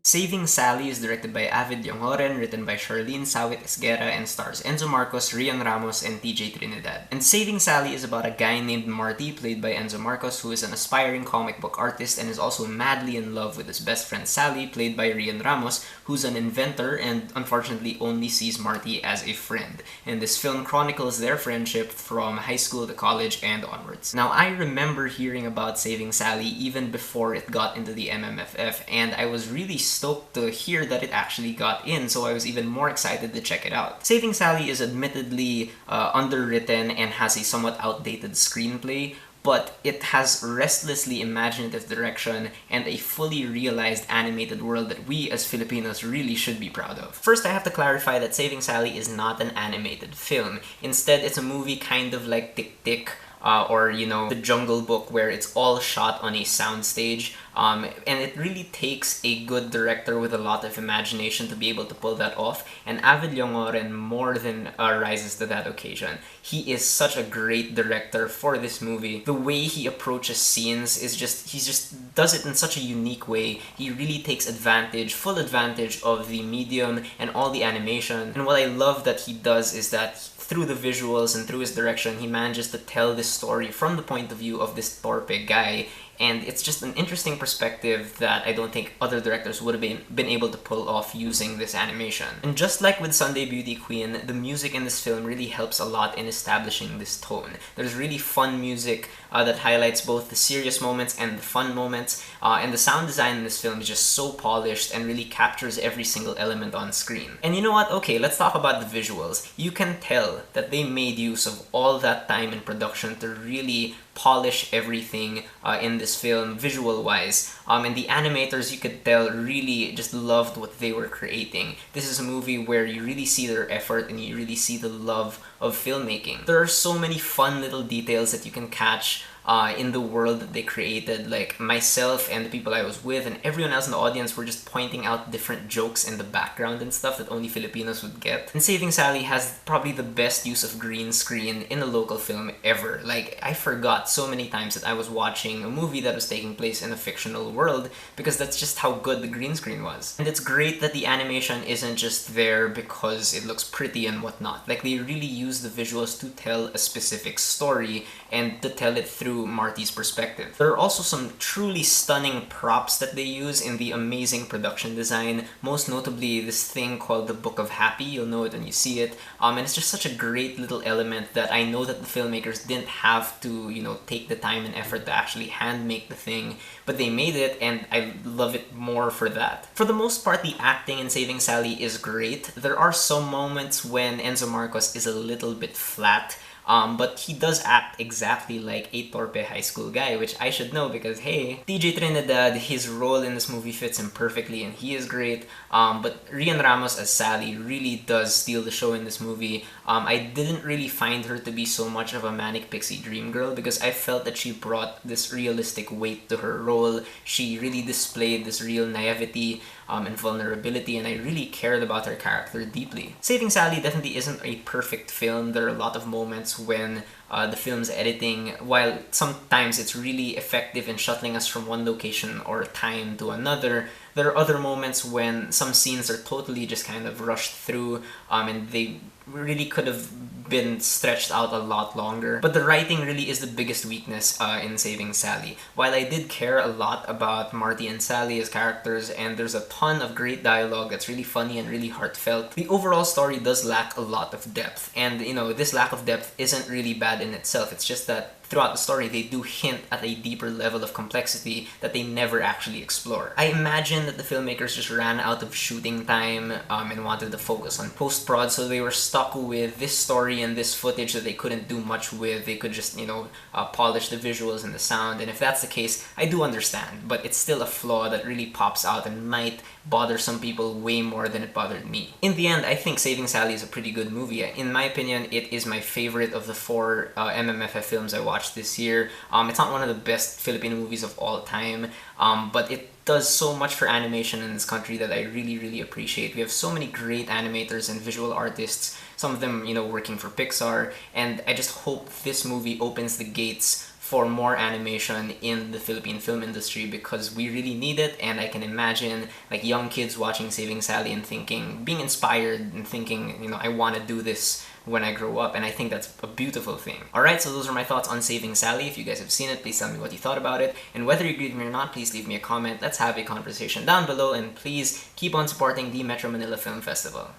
Saving Sally is directed by Avid Yongoren, written by Charlene Sawit-Esguerra, and stars Enzo Marcos, Rian Ramos, and TJ Trinidad. And Saving Sally is about a guy named Marty, played by Enzo Marcos, who is an aspiring comic book artist and is also madly in love with his best friend Sally, played by Rian Ramos, who's an inventor and unfortunately only sees Marty as a friend. And this film chronicles their friendship from high school to college and onwards. Now, I remember hearing about Saving Sally even before it got into the MMFF, and I was really stoked to hear that it actually got in, so I was even more excited to check it out. Saving Sally is admittedly underwritten and has a somewhat outdated screenplay, but it has restlessly imaginative direction and a fully realized animated world that we as Filipinos really should be proud of. First, I have to clarify that Saving Sally is not an animated film. Instead, it's a movie kind of like Tick Tick, or, you know, The Jungle Book, where it's all shot on a soundstage. And it really takes a good director with a lot of imagination to be able to pull that off, and Avid Yongoren more than rises to that occasion. He is such a great director for this movie. The way he approaches scenes is he just does it in such a unique way. He really takes full advantage of the medium and all the animation. And what I love that he does is that through the visuals and through his direction, he manages to tell this story from the point of view of this torpe guy. And it's just an interesting perspective that I don't think other directors would have been able to pull off using this animation. And just like with Sunday Beauty Queen, the music in this film really helps a lot in establishing this tone. There's really fun music that highlights both the serious moments and the fun moments, and the sound design in this film is just so polished and really captures every single element on screen. And you know what? Okay, let's talk about the visuals. You can tell that they made use of all that time in production to really polish everything in this film visual-wise. And the animators, you could tell, really just loved what they were creating. This is a movie where you really see their effort and you really see the love of filmmaking. There are so many fun little details that you can catch in the world that they created. Like, myself and the people I was with and everyone else in the audience were just pointing out different jokes in the background and stuff that only Filipinos would get. And Saving Sally has probably the best use of green screen in a local film ever. Like, I forgot so many times that I was watching a movie that was taking place in a fictional world, because that's just how good the green screen was. And it's great that the animation isn't just there because it looks pretty and whatnot. Like, they really use the visuals to tell a specific story and to tell it through Marty's perspective. There are also some truly stunning props that they use in the amazing production design, most notably this thing called the Book of Happy. You'll know it when you see it, and it's just such a great little element that I know that the filmmakers didn't have to, you know, take the time and effort to actually hand make the thing, but they made it, and I love it more for that. For the most part, the acting in Saving Sally is great. There are some moments when Enzo Marcos is a little bit flat, but he does act exactly like a torpe high school guy, which I should know because, hey, TJ Trinidad, his role in this movie fits him perfectly and he is great. But Rian Ramos as Sally really does steal the show in this movie. I didn't really find her to be so much of a manic pixie dream girl because I felt that she brought this realistic weight to her role. She really displayed this real naivety and vulnerability, and I really cared about her character deeply. Saving Sally definitely isn't a perfect film. There are a lot of moments when the film's editing, while sometimes it's really effective in shuttling us from one location or time to another, there are other moments when some scenes are totally just kind of rushed through, and they really could have been stretched out a lot longer. But the writing really is the biggest weakness in Saving Sally. While I did care a lot about Marty and Sally as characters, and there's a ton of great dialogue that's really funny and really heartfelt, the overall story does lack a lot of depth. And, you know, this lack of depth isn't really bad in itself. It's just that throughout the story, they do hint at a deeper level of complexity that they never actually explore. I imagine that the filmmakers just ran out of shooting time and wanted to focus on post-prod, so they were stuck with this story and this footage that they couldn't do much with. They could just, you know, polish the visuals and the sound, and if that's the case, I do understand, but it's still a flaw that really pops out and might bother some people way more than it bothered me. In the end, I think Saving Sally is a pretty good movie. In my opinion, it is my favorite of the 4 MMFF films I watched this year. It's not one of the best Filipino movies of all time, but it does so much for animation in this country that I really, really appreciate. We have so many great animators and visual artists, some of them, you know, working for Pixar, and I just hope this movie opens the gates for more animation in the Philippine film industry, because we really need it. And I can imagine like young kids watching Saving Sally and thinking, being inspired and thinking, you know, I want to do this when I grow up, and I think that's a beautiful thing. Alright, so those are my thoughts on Saving Sally. If you guys have seen it, please tell me what you thought about it, and whether you agree with me or not, please leave me a comment. Let's have a conversation down below, and please keep on supporting the Metro Manila Film Festival.